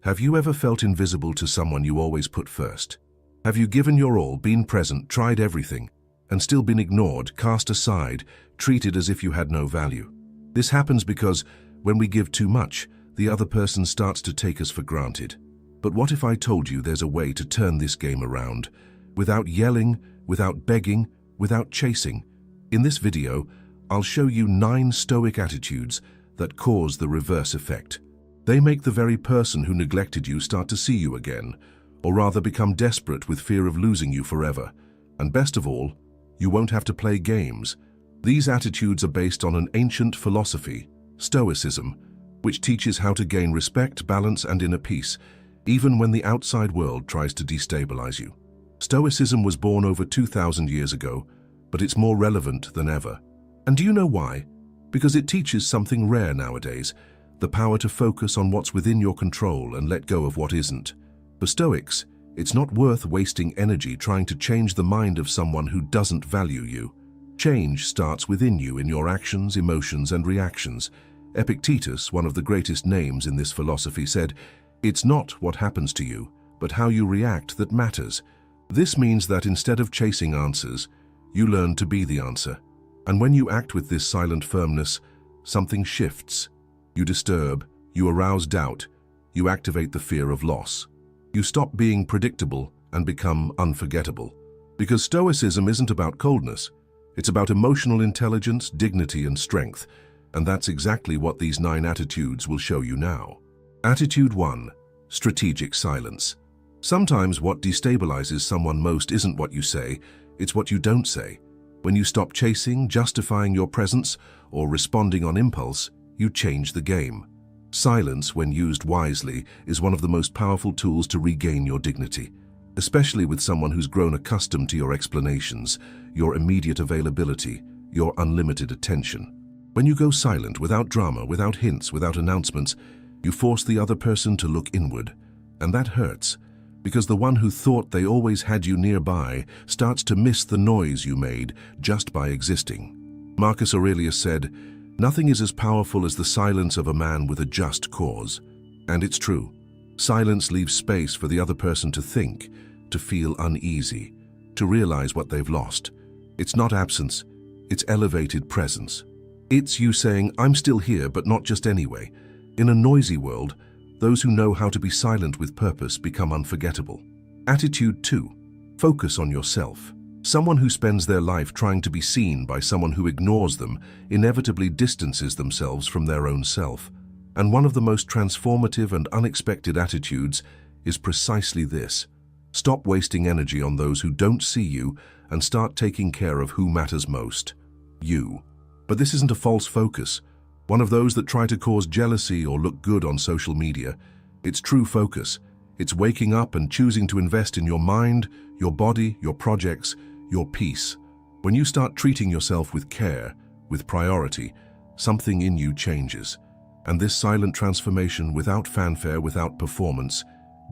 Have you ever felt invisible to someone you always put first? Have you given your all, been present, tried everything, and still been ignored, cast aside, treated as if you had no value? This happens because when we give too much, the other person starts to take us for granted. But what if I told you there's a way to turn this game around, without yelling, without begging, without chasing? In this video, I'll show you 9 Stoic attitudes that cause the reverse effect. They make the very person who neglected you start to see you again, or rather become desperate with fear of losing you forever. And best of all, you won't have to play games. These attitudes are based on an ancient philosophy, Stoicism, which teaches how to gain respect, balance, and inner peace, even when the outside world tries to destabilize you. Stoicism was born over 2,000 years ago, but it's more relevant than ever. And do you know why? Because it teaches something rare nowadays, the power to focus on what's within your control and let go of what isn't. For Stoics, it's not worth wasting energy trying to change the mind of someone who doesn't value you. Change starts within you in your actions, emotions, and reactions. Epictetus, one of the greatest names in this philosophy, said, "It's not what happens to you, but how you react that matters." This means that instead of chasing answers, you learn to be the answer. And when you act with this silent firmness, something shifts. You disturb, you arouse doubt, you activate the fear of loss. You stop being predictable and become unforgettable. Because Stoicism isn't about coldness, it's about emotional intelligence, dignity, and strength. And that's exactly what these 9 attitudes will show you now. Attitude 1. Strategic silence. Sometimes what destabilizes someone most isn't what you say, it's what you don't say. When you stop chasing, justifying your presence, or responding on impulse, you change the game. Silence, when used wisely, is one of the most powerful tools to regain your dignity, especially with someone who's grown accustomed to your explanations, your immediate availability, your unlimited attention. When you go silent, without drama, without hints, without announcements, you force the other person to look inward. And that hurts, because the one who thought they always had you nearby starts to miss the noise you made just by existing. Marcus Aurelius said, "Nothing is as powerful as the silence of a man with a just cause." And it's true. Silence leaves space for the other person to think, to feel uneasy, to realize what they've lost. It's not absence, it's elevated presence. It's you saying, "I'm still here, but not just anyway." In a noisy world, those who know how to be silent with purpose become unforgettable. Attitude 2. Focus on yourself. Someone who spends their life trying to be seen by someone who ignores them inevitably distances themselves from their own self. And one of the most transformative and unexpected attitudes is precisely this. Stop wasting energy on those who don't see you and start taking care of who matters most. You. But this isn't a false focus, one of those that try to cause jealousy or look good on social media. It's true focus. It's waking up and choosing to invest in your mind, your body, your projects, your peace. When you start treating yourself with care, with priority, something in you changes. And this silent transformation, without fanfare, without performance,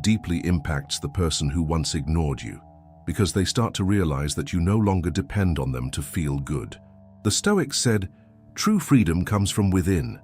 deeply impacts the person who once ignored you, because they start to realize that you no longer depend on them to feel good. The Stoics said, "True freedom comes from within,"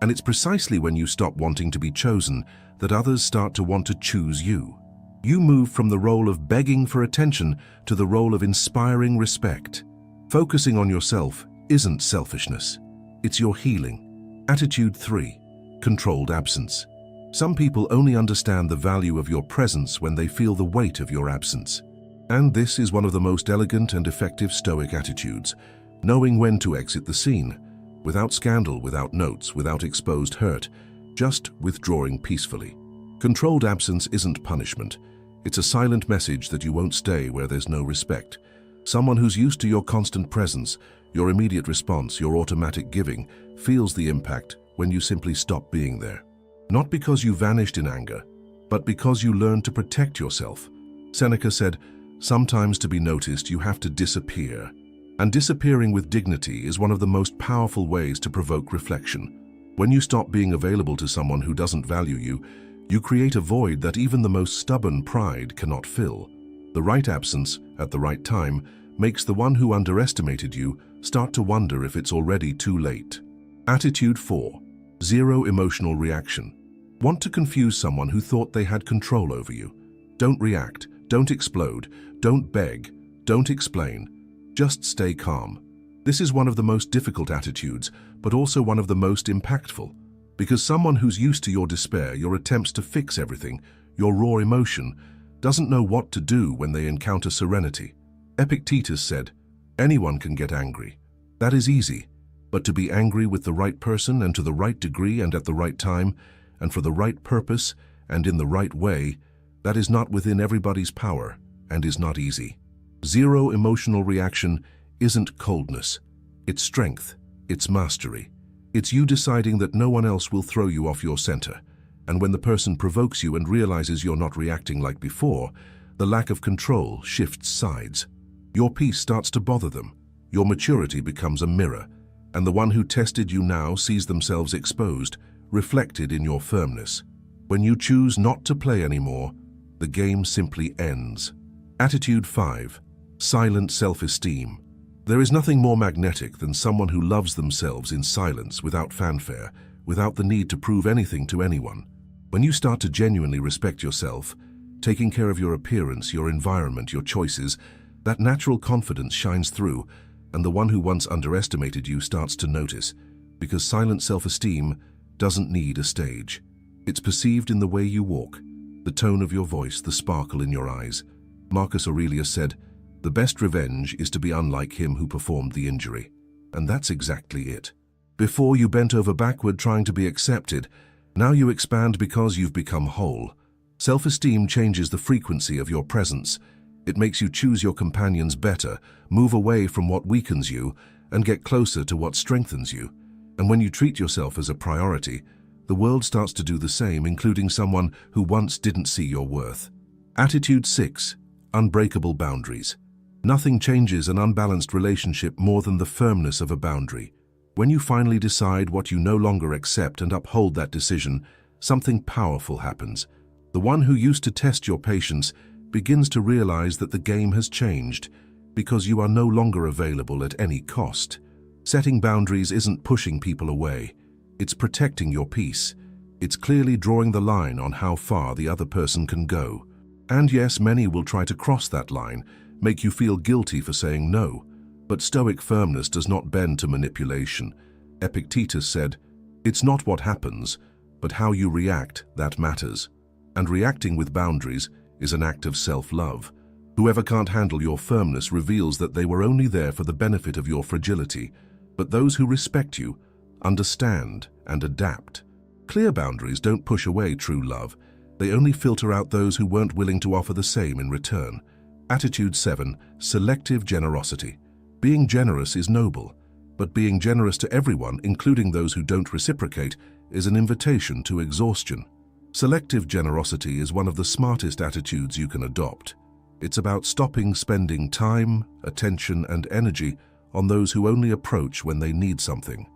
and it's precisely when you stop wanting to be chosen that others start to want to choose you. You move from the role of begging for attention to the role of inspiring respect. Focusing on yourself isn't selfishness, it's your healing. Attitude 3. Controlled absence. Some people only understand the value of your presence when they feel the weight of your absence. And this is one of the most elegant and effective Stoic attitudes. Knowing when to exit the scene, without scandal, without notes, without exposed hurt, just withdrawing peacefully. Controlled absence isn't punishment. It's a silent message that you won't stay where there's no respect. Someone who's used to your constant presence, your immediate response, your automatic giving, feels the impact when you simply stop being there. Not because you vanished in anger, but because you learned to protect yourself. Seneca said, "Sometimes to be noticed, you have to disappear." And disappearing with dignity is one of the most powerful ways to provoke reflection. When you stop being available to someone who doesn't value you, you create a void that even the most stubborn pride cannot fill. The right absence, at the right time, makes the one who underestimated you start to wonder if it's already too late. Attitude 4. Zero emotional reaction. Want to confuse someone who thought they had control over you? Don't react, don't explode, don't beg, don't explain. Just stay calm. This is one of the most difficult attitudes, but also one of the most impactful. Because someone who's used to your despair, your attempts to fix everything, your raw emotion, doesn't know what to do when they encounter serenity. Epictetus said, "Anyone can get angry. That is easy. But to be angry with the right person and to the right degree and at the right time, and for the right purpose and in the right way, that is not within everybody's power and is not easy." Zero emotional reaction isn't coldness. It's strength. It's mastery. It's you deciding that no one else will throw you off your center. And when the person provokes you and realizes you're not reacting like before, the lack of control shifts sides. Your peace starts to bother them. Your maturity becomes a mirror, and the one who tested you now sees themselves exposed, reflected in your firmness. When you choose not to play anymore, the game simply ends. Attitude 5. Silent self-esteem. There is nothing more magnetic than someone who loves themselves in silence, without fanfare, without the need to prove anything to anyone. When you start to genuinely respect yourself, taking care of your appearance, your environment, your choices, that natural confidence shines through, and the one who once underestimated you starts to notice, because silent self-esteem doesn't need a stage. It's perceived in the way you walk, the tone of your voice, the sparkle in your eyes. Marcus Aurelius said, "The best revenge is to be unlike him who performed the injury." And that's exactly it. Before you bent over backward trying to be accepted, now you expand because you've become whole. Self-esteem changes the frequency of your presence. It makes you choose your companions better, move away from what weakens you, and get closer to what strengthens you. And when you treat yourself as a priority, the world starts to do the same, including someone who once didn't see your worth. Attitude 6. Unbreakable boundaries. Nothing changes an unbalanced relationship more than the firmness of a boundary. When you finally decide what you no longer accept and uphold that decision, something powerful happens. The one who used to test your patience begins to realize that the game has changed, because you are no longer available at any cost. Setting boundaries isn't pushing people away. It's protecting your peace. It's clearly drawing the line on how far the other person can go. And yes, many will try to cross that line, make you feel guilty for saying no. But Stoic firmness does not bend to manipulation. Epictetus said, "It's not what happens, but how you react that matters." And reacting with boundaries is an act of self-love. Whoever can't handle your firmness reveals that they were only there for the benefit of your fragility. But those who respect you understand and adapt. Clear boundaries don't push away true love. They only filter out those who weren't willing to offer the same in return. Attitude 7. Selective generosity. Being generous is noble, but being generous to everyone, including those who don't reciprocate, is an invitation to exhaustion. Selective generosity is one of the smartest attitudes you can adopt. It's about stopping spending time, attention, and energy on those who only approach when they need something.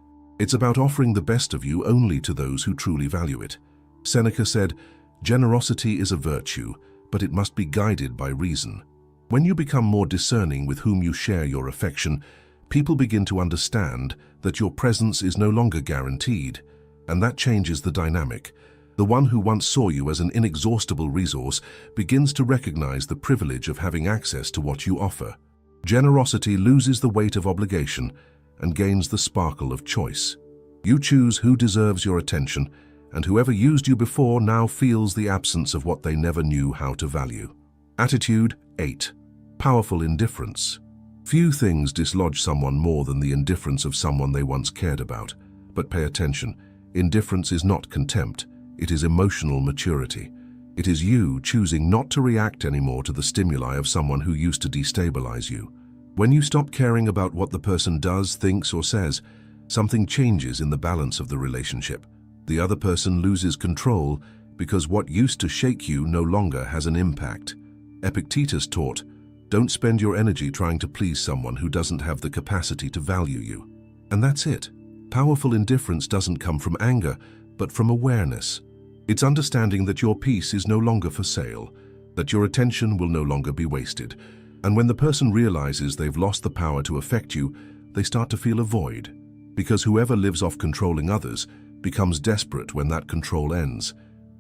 It's about offering the best of you only to those who truly value it. Seneca said, "Generosity is a virtue, but it must be guided by reason." When you become more discerning with whom you share your affection, people begin to understand that your presence is no longer guaranteed, and that changes the dynamic. The one who once saw you as an inexhaustible resource begins to recognize the privilege of having access to what you offer. Generosity loses the weight of obligation and gains the sparkle of choice. You choose who deserves your attention, and whoever used you before now feels the absence of what they never knew how to value. Attitude 8. Powerful indifference. Few things dislodge someone more than the indifference of someone they once cared about. But pay attention, indifference is not contempt, it is emotional maturity. It is you choosing not to react anymore to the stimuli of someone who used to destabilize you. When you stop caring about what the person does, thinks, or says, something changes in the balance of the relationship. The other person loses control because what used to shake you no longer has an impact. Epictetus taught, "Don't spend your energy trying to please someone who doesn't have the capacity to value you." And that's it. Powerful indifference doesn't come from anger, but from awareness. It's understanding that your peace is no longer for sale, that your attention will no longer be wasted. And when the person realizes they've lost the power to affect you, they start to feel a void. Because whoever lives off controlling others becomes desperate when that control ends.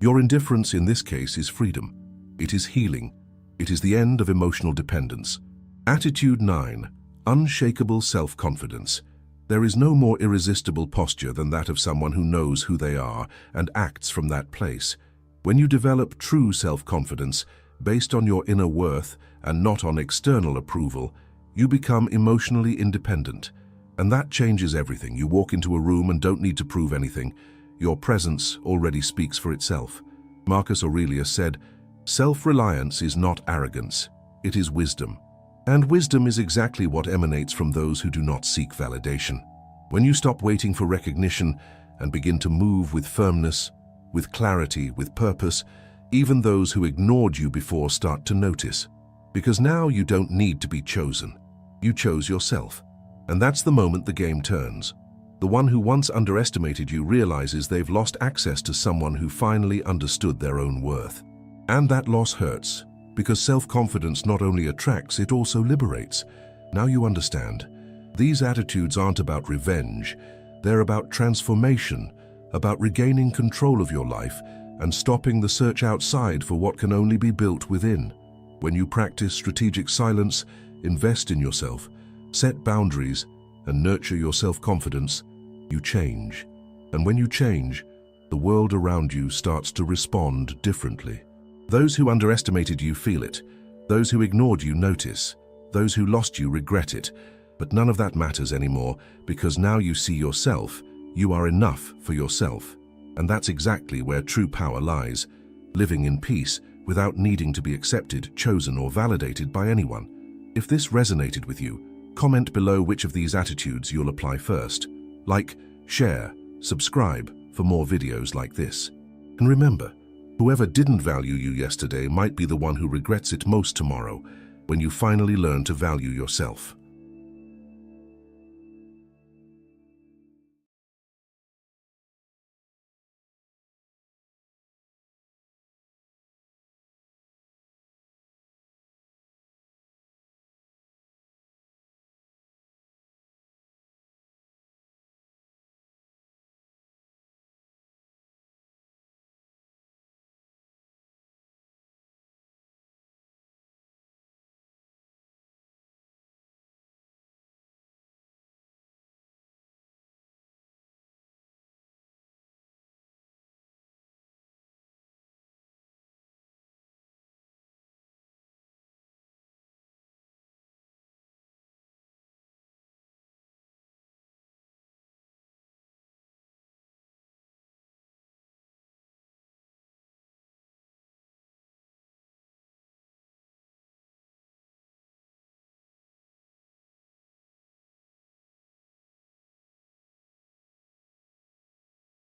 Your indifference in this case is freedom. It is healing. It is the end of emotional dependence. Attitude 9. Unshakable self-confidence. There is no more irresistible posture than that of someone who knows who they are and acts from that place. When you develop true self-confidence, based on your inner worth and not on external approval, you become emotionally independent. And that changes everything. You walk into a room and don't need to prove anything. Your presence already speaks for itself. Marcus Aurelius said, "Self-reliance is not arrogance, it is wisdom." And wisdom is exactly what emanates from those who do not seek validation. When you stop waiting for recognition and begin to move with firmness, with clarity, with purpose, even those who ignored you before start to notice. Because now you don't need to be chosen. You chose yourself. And that's the moment the game turns. The one who once underestimated you realizes they've lost access to someone who finally understood their own worth. And that loss hurts, because self-confidence not only attracts, it also liberates. Now you understand. These attitudes aren't about revenge. They're about transformation, about regaining control of your life and stopping the search outside for what can only be built within. When you practice strategic silence, invest in yourself, set boundaries, and nurture your self-confidence, you change. And when you change, the world around you starts to respond differently. Those who underestimated you feel it. Those who ignored you notice. Those who lost you regret it. But none of that matters anymore, because now you see yourself. You are enough for yourself. And that's exactly where true power lies, living in peace without needing to be accepted, chosen, or validated by anyone. If this resonated with you, comment below which of these attitudes you'll apply first. Like, share, subscribe for more videos like this. And remember, whoever didn't value you yesterday might be the one who regrets it most tomorrow, when you finally learn to value yourself.